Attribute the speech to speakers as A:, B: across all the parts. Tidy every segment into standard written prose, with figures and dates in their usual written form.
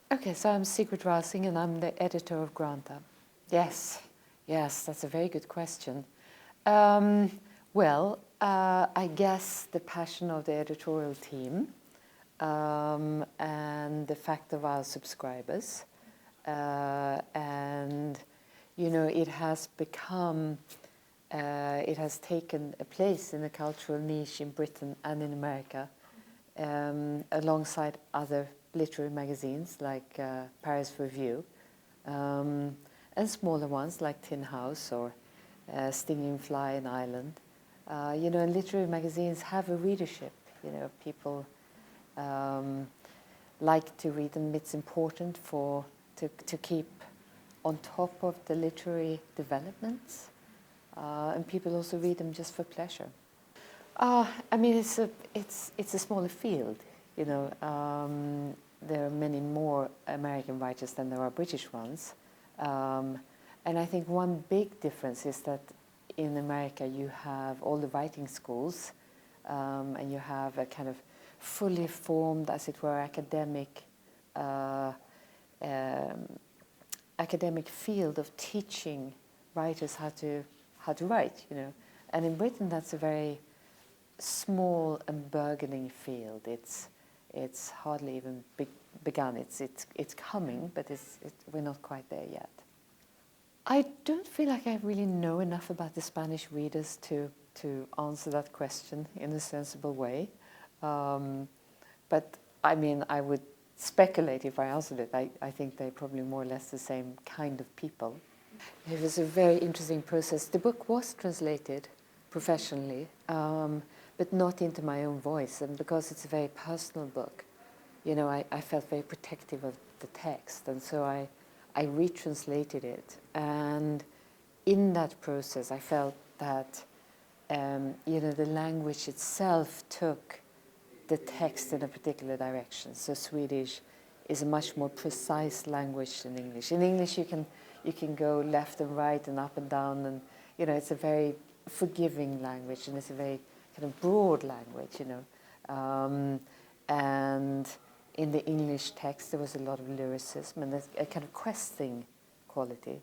A: Okay, so I'm Sigrid Rausing and I'm the editor of Granta. Yes, yes, that's a very good question. I guess the passion of the editorial team and the fact of our subscribers. And, you know, it has become, it has taken a place in the cultural niche in Britain and in America, alongside other literary magazines like Paris Review, and smaller ones like Tin House or Stinging Fly in Ireland. You know, and literary magazines have a readership. You know, people like to read them. It's important to keep on top of the literary developments, and people also read them just for pleasure. I mean, it's a smaller field. You know, there are many more American writers than there are British ones, and I think one big difference is that in America you have all the writing schools, and you have a kind of fully formed, as it were, academic field of teaching writers how to write. You know, and in Britain that's a very small and burgeoning field. It's hardly even begun. It's coming, but we're not quite there yet. I don't feel like I really know enough about the Spanish readers to answer that question in a sensible way. But I mean, I would speculate if I answered it. I think they're probably more or less the same kind of people. It was a very interesting process. The book was translated professionally, but not into my own voice. And because it's a very personal book, you know, I felt very protective of the text. And so I retranslated it. And in that process, I felt that, you know, the language itself took the text in a particular direction. So Swedish is a much more precise language than English. In English, you can go left and right and up and down, and you know, it's a very forgiving language, and it's a very kind of broad language, you know. And in the English text, there was a lot of lyricism and a kind of questing quality.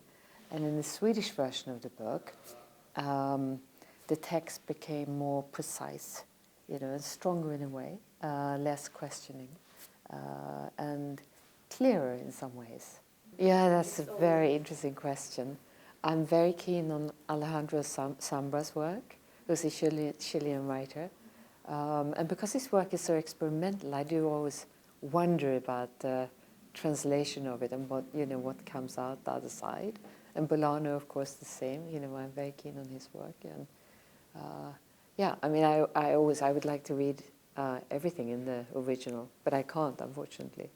A: And in the Swedish version of the book, the text became more precise, you know, and stronger in a way, less questioning, and clearer in some ways. Yeah, that's a very interesting question. I'm very keen on Alejandro Zambra's work, who's a Chilean writer. And because his work is so experimental, I do always wonder about the translation of it and what comes out the other side. And Bolano, of course, the same. You know, I'm very keen on his work. And yeah, I mean, I would like to read everything in the original, but I can't, unfortunately.